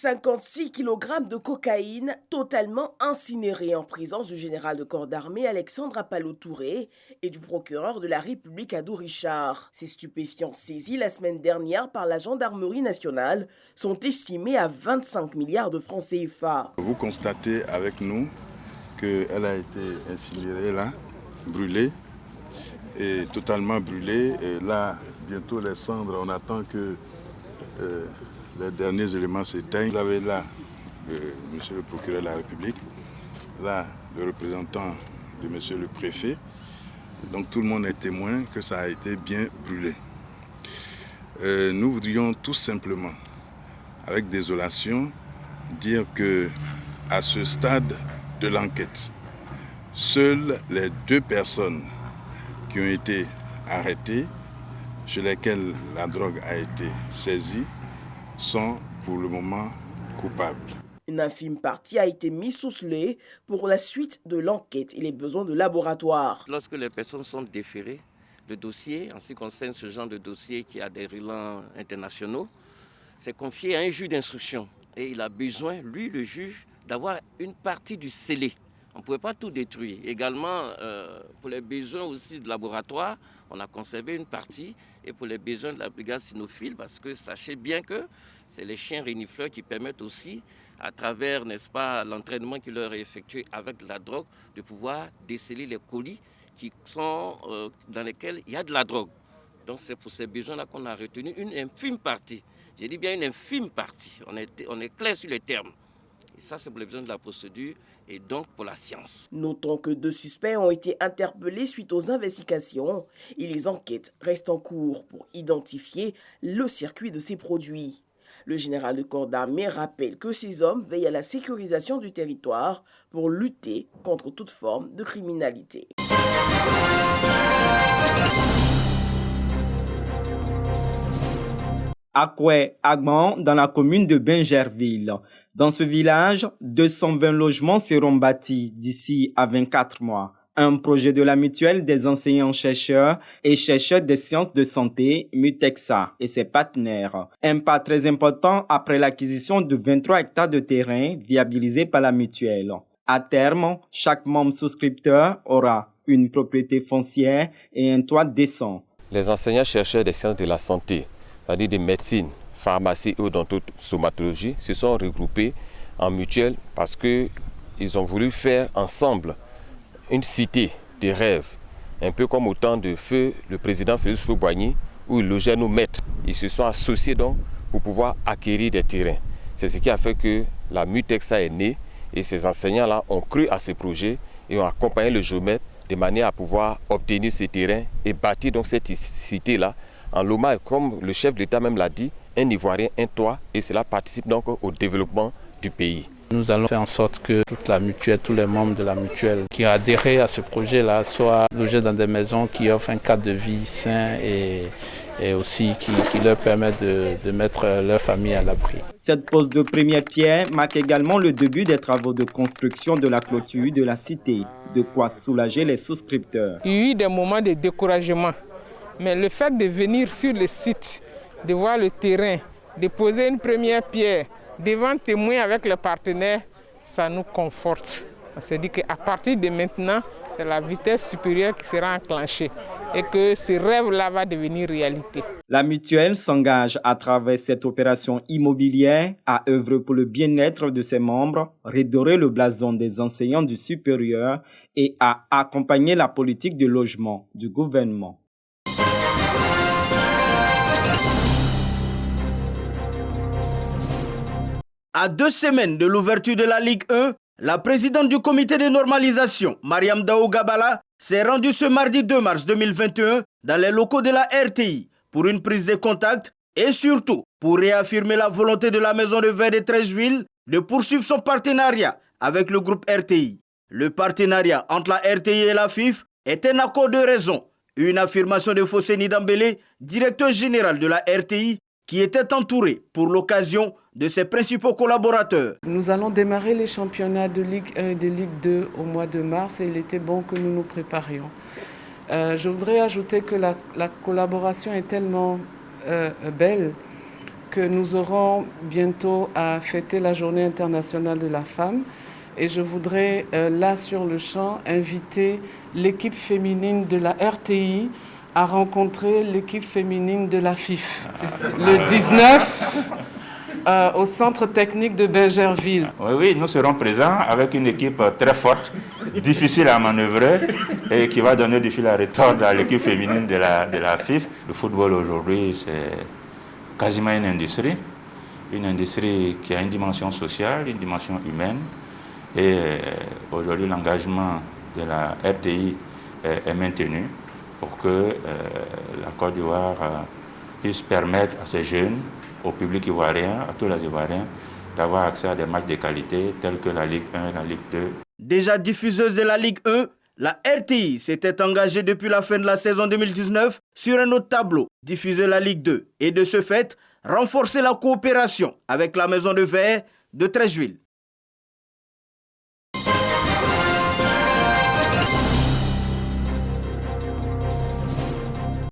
56 kg de cocaïne totalement incinérée en présence du général de corps d'armée Alexandre Appalo-Touré et du procureur de la République Ado Richard. Ces stupéfiants saisis la semaine dernière par la gendarmerie nationale sont estimés à 25 milliards de francs CFA. Vous constatez avec nous qu'elle a été incinérée là, brûlée, et totalement brûlée. Et là, bientôt les cendres, on attend que les derniers éléments s'éteignent. Vous avez là monsieur le procureur de la République, là le représentant de monsieur le préfet. Donc tout le monde est témoin que ça a été bien brûlé. Nous voudrions tout simplement, avec désolation, dire que à ce stade de l'enquête, seules les 2 personnes qui ont été arrêtées, chez lesquelles la drogue a été saisie, sont pour le moment coupables. Une infime partie a été mise sous scellé pour la suite de l'enquête et les besoins de laboratoire. Lorsque les personnes sont déférées, le dossier, en ce qui concerne ce genre de dossier qui a des relents internationaux, c'est confié à un juge d'instruction. Et il a besoin, lui, le juge, d'avoir une partie du scellé. On ne pouvait pas tout détruire. Également, pour les besoins aussi de laboratoire, on a conservé une partie. Et pour les besoins de la brigade cynophile, parce que sachez bien que c'est les chiens renifleurs qui permettent aussi, à travers, n'est-ce pas, l'entraînement qui leur est effectué avec la drogue, de pouvoir déceler les colis qui sont, dans lesquels il y a de la drogue. Donc c'est pour ces besoins-là qu'on a retenu une infime partie. J'ai dit bien une infime partie. On est clair sur les termes. Et ça, c'est pour les besoins de la procédure et donc pour la science. Notons que 2 suspects ont été interpellés suite aux investigations et les enquêtes restent en cours pour identifier le circuit de ces produits. Le général de corps d'armée rappelle que ces hommes veillent à la sécurisation du territoire pour lutter contre toute forme de criminalité. Akwe Agban dans la commune de Bingerville. Dans ce village, 220 logements seront bâtis d'ici à 24 mois. Un projet de la mutuelle des enseignants-chercheurs et chercheurs des sciences de santé, Mutexa, et ses partenaires. Un pas très important après l'acquisition de 23 hectares de terrain viabilisés par la mutuelle. À terme, chaque membre souscripteur aura une propriété foncière et un toit décent. Les enseignants-chercheurs des sciences de la santé, c'est-à-dire de médecine, pharmacie et odontostomatologie, se sont regroupés en mutuelle parce qu'ils ont voulu faire ensemble une cité des rêves, un peu comme au temps de feu le président Félix Houphouët-Boigny, où il logeait nos maîtres. Ils se sont associés donc pour pouvoir acquérir des terrains. C'est ce qui a fait que la Mutexa est née et ces enseignants-là ont cru à ces projets et ont accompagné le géomètre de manière à pouvoir obtenir ces terrains et bâtir donc cette cité-là en l'hommage, comme le chef de l'État même l'a dit, un Ivoirien, un toit, et cela participe donc au développement du pays. Nous allons faire en sorte que toute la mutuelle, tous les membres de la mutuelle qui ont adhéré à ce projet-là soient logés dans des maisons qui offrent un cadre de vie sain et aussi qui leur permettent de mettre leur famille à l'abri. Cette pose de première pierre marque également le début des travaux de construction de la clôture de la cité, de quoi soulager les souscripteurs. Il y a eu des moments de découragement, mais le fait de venir sur le site, de voir le terrain, de poser une première pierre, devant témoin avec les partenaires, ça nous conforte. On s'est dit qu'à partir de maintenant, c'est la vitesse supérieure qui sera enclenchée et que ce rêve-là va devenir réalité. La mutuelle s'engage à travers cette opération immobilière à œuvrer pour le bien-être de ses membres, redorer le blason des enseignants du supérieur et à accompagner la politique de logement du gouvernement. À 2 semaines de l'ouverture de la Ligue 1, la présidente du comité de normalisation, Mariam Daou Gabala, s'est rendue ce mardi 2 mars 2021 dans les locaux de la RTI pour une prise de contact et surtout pour réaffirmer la volonté de la Maison de Verre de Treichville de poursuivre son partenariat avec le groupe RTI. Le partenariat entre la RTI et la FIF est un accord de raison. Une affirmation de Fosseni Dambélé, directeur général de la RTI, qui était entouré pour l'occasion de ses principaux collaborateurs. Nous allons démarrer les championnats de Ligue 1 et de Ligue 2 au mois de mars et il était bon que nous nous préparions. Je voudrais ajouter que la collaboration est tellement belle que nous aurons bientôt à fêter la Journée internationale de la femme. Et je voudrais, là sur le champ, inviter l'équipe féminine de la RTI à rencontrer l'équipe féminine de la FIF. Le 19, au centre technique de Bingerville. Oui, nous serons présents avec une équipe très forte, difficile à manœuvrer et qui va donner du fil à retordre à l'équipe féminine de la FIF. Le football aujourd'hui, c'est quasiment une industrie qui a une dimension sociale, une dimension humaine. Et aujourd'hui, l'engagement de la RTI est maintenu pour que la Côte d'Ivoire puisse permettre à ces jeunes, au public ivoirien, à tous les Ivoiriens, d'avoir accès à des matchs de qualité tels que la Ligue 1 et la Ligue 2. Déjà diffuseuse de la Ligue 1, la RTI s'était engagée depuis la fin de la saison 2019 sur un autre tableau, diffuser la Ligue 2, et de ce fait, renforcer la coopération avec la Maison de Verre de Treichville.